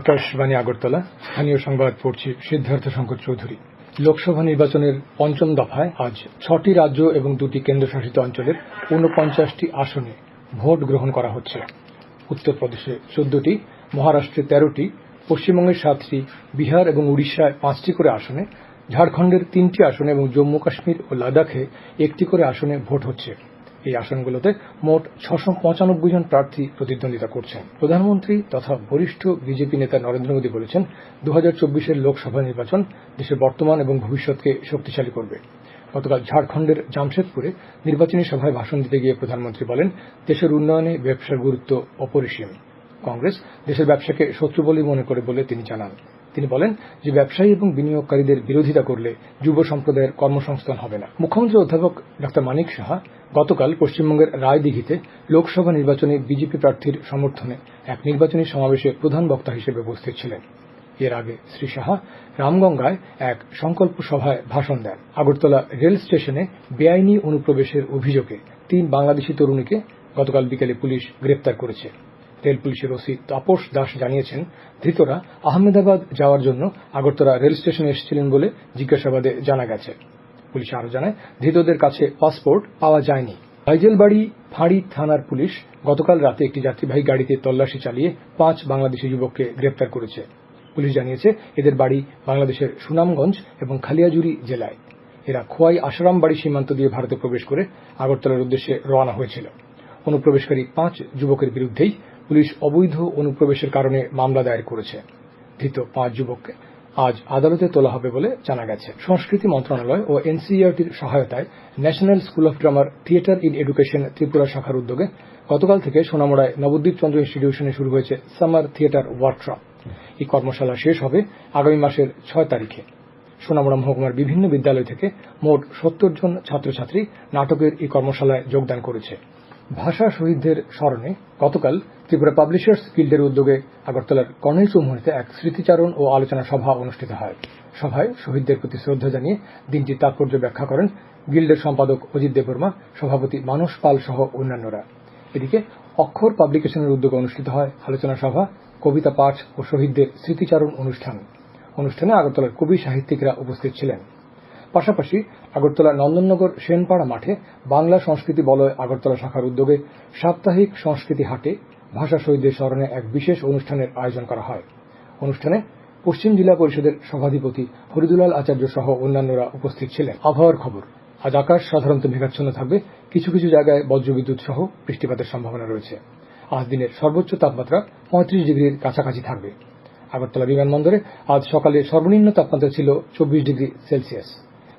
আকাশবাণী আগরতলা। স্থানীয় সংবাদ পড়ছি সিদ্ধার্থ শঙ্কর চৌধুরী। লোকসভা নির্বাচনের পঞ্চম দফায় আজ ৬টি রাজ্য এবং ২টি কেন্দ্রশাসিত অঞ্চলের ৪৯টি আসনে ভোট গ্রহণ করা হচ্ছে। উত্তরপ্রদেশে ১৪টি, মহারাষ্ট্রে ১৩টি, পশ্চিমবঙ্গের ৭টি, বিহার এবং উড়িষ্যায় ৫টি করে আসনে, ঝাড়খণ্ডের ৩টি আসনে এবং জম্মু কাশ্মীর ও লাদাখে ১টি করে আসনে ভোট হচ্ছে। এই আসনগুলোতে মোট ৬৯৫ জন প্রার্থী প্রতিদ্বন্দ্বিতা করছেন। প্রধানমন্ত্রী তথা বরিষ্ঠ বিজেপি নেতা নরেন্দ্র মোদী বলেছেন, ২০২৪-এর লোকসভা নির্বাচন দেশের বর্তমান এবং ভবিষ্যৎকে শক্তিশালী করবে। গতকাল ঝাড়খণ্ডের জামশেদপুরে নির্বাচনী সভায় ভাষণ দিতে গিয়ে প্রধানমন্ত্রী বলেন, দেশের উন্নয়নে ব্যবসার গুরুত্ব অপরিসীম। কংগ্রেস দেশের ব্যবসাকে শত্রু বলেই মনে করে বলে তিনি জানান। তিনি বলেন যে ব্যবসায়ী এবং বিনিয়োগকারীদের বিরোধিতা করলে যুব সম্প্রদায়ের কর্মসংস্থান হবে না। মুখ্যমন্ত্রী অধ্যাপক ডক্টর মানিক সাহা গতকাল পশ্চিমবঙ্গের রায়দিঘিতে লোকসভা নির্বাচনে বিজেপি প্রার্থীর সমর্থনে এক নির্বাচনী সমাবেশে প্রধান বক্তা হিসেবে উপস্থিত ছিলেন। এর আগে শ্রী সাহা রামগঙ্গায় এক সংকল্প সভায় ভাষণ দেন। আগরতলা রেল স্টেশনে বেআইনি অনুপ্রবেশের অভিযোগে ৩ বাংলাদেশি তরুণীকে গতকাল বিকেলে পুলিশ গ্রেপ্তার করেছে। রেল পুলিশের ওসি তাপস দাস জানিয়েছেন, ধৃতরা আহমেদাবাদ যাওয়ার জন্য আগরতলা রেল স্টেশনে এসেছিলেন বলে জিজ্ঞাসাবাদে জানা গেছে। পুলিশ আরও জানায়, ধৃতদের কাছে পাসপোর্ট পাওয়া যায়নি। বাইজেলবাড়ি ফাঁড়ি থানার পুলিশ গতকাল রাতে একটি যাত্রীবাহী গাড়িতে তল্লাশি চালিয়ে ৫ বাংলাদেশি যুবককে গ্রেপ্তার করেছে। পুলিশ জানিয়েছে, এদের বাড়ি বাংলাদেশের সুনামগঞ্জ এবং খালিয়াজুরি জেলায়। এরা খোয়াই আশরামবাড়ি সীমান্ত দিয়ে ভারতে প্রবেশ করে আগরতলার উদ্দেশ্যে রওনা হয়েছিল। অনুপ্রবেশকারী ৫ যুবকের বিরুদ্ধেই পুলিশ অবৈধ অনুপ্রবেশের কারণে মামলা দায়ের করেছে। ধৃত ৫ যুবককে আজ আদালতে তোলা হবে বলে জানা গেছে। সংস্কৃতি মন্ত্রণালয় ও এনসিইআরটির সহায়তায় national school of drummer theatre in education Tripura শাখার উদ্যোগে গতকাল থেকে সোনামুড়ায় নবদ্বীপ চন্দ্র ইনস্টিটিউশনে শুরু হয়েছে সামার থিয়েটার ওয়ার্কশপ। এই কর্মশালা শেষ হবে আগামী মাসের ৬ তারিখে। সোনামুড়া মহকুমার বিভিন্ন বিদ্যালয় থেকে মোট ৭০ জন ছাত্রছাত্রী নাটকের এই কর্মশালায় যোগদান করেছে। ভাষা শহীদদের স্মরণে গতকাল ত্রিপুরা পাবলিশার্স গিল্ডের উদ্যোগে আগরতলার কর্নেল চৌমুহনীতে এক স্মৃতিচারণ ও আলোচনা সভা অনুষ্ঠিত হয়। সভায় শহীদদের প্রতি শ্রদ্ধা জানিয়ে দিনটির তাৎপর্য ব্যাখ্যা করেন গিল্ডের সম্পাদক অজিত দেববর্মা, সভাপতি মানস পাল সহ অন্যান্যরা। এদিকে অক্ষর পাবলিকেশনের উদ্যোগে অনুষ্ঠিত হয় আলোচনা সভা, কবিতা পাঠ ও শহীদদের স্মৃতিচারণ অনুষ্ঠানে আগরতলার কবি সাহিত্যিকরা উপস্থিত ছিলেন। পাশাপাশি আগরতলা নন্দননগর সেনপাড়া মাঠে বাংলা সংস্কৃতি বলয় আগরতলা শাখার উদ্যোগে সাপ্তাহিক সংস্কৃতি হাটে ভাষা শহীদদের স্মরণে এক বিশেষ অনুষ্ঠানের আয়োজন করা হয়। অনুষ্ঠানে পশ্চিম জেলা পরিষদের সভাধিপতি হরিদুলাল আচার্য সহ অন্যান্যরা উপস্থিত ছিলেন। আবহাওয়ার খবর। আজ আকাশ সাধারণত মেঘাচ্ছন্ন থাকবে, কিছু কিছু জায়গায় বজ্রবিদ্যুৎ সহ বৃষ্টিপাতের সম্ভাবনা রয়েছে। আজ দিনের সর্বোচ্চ তাপমাত্রা ৩৫ ডিগ্রির কাছাকাছি থাকবে। আগরতলা বিমানবন্দরে আজ সকালে সর্বনিম্ন তাপমাত্রা ছিল ২৪ ডিগ্রি সেলসিয়াস।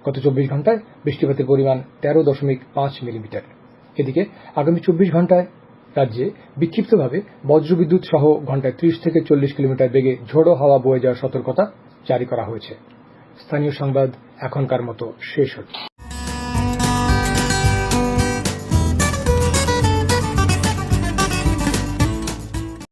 গত ২৪ ঘন্টায় বৃষ্টিপাতের পরিমাণ ১৩.৫ মিলিমিটার। এদিকে আগামী ২৪ ঘন্টায় রাজ্যে বিক্ষিপ্তভাবে বজ্রবিদ্যুৎ সহ ঘন্টায় ৩০ থেকে ৪০ কিলোমিটার বেগে ঝোড়ো হাওয়া বয়ে যাওয়ার সতর্কতা জারি করা হয়েছে। স্থানীয় সংবাদ এখনকার মতো শেষ হচ্ছে।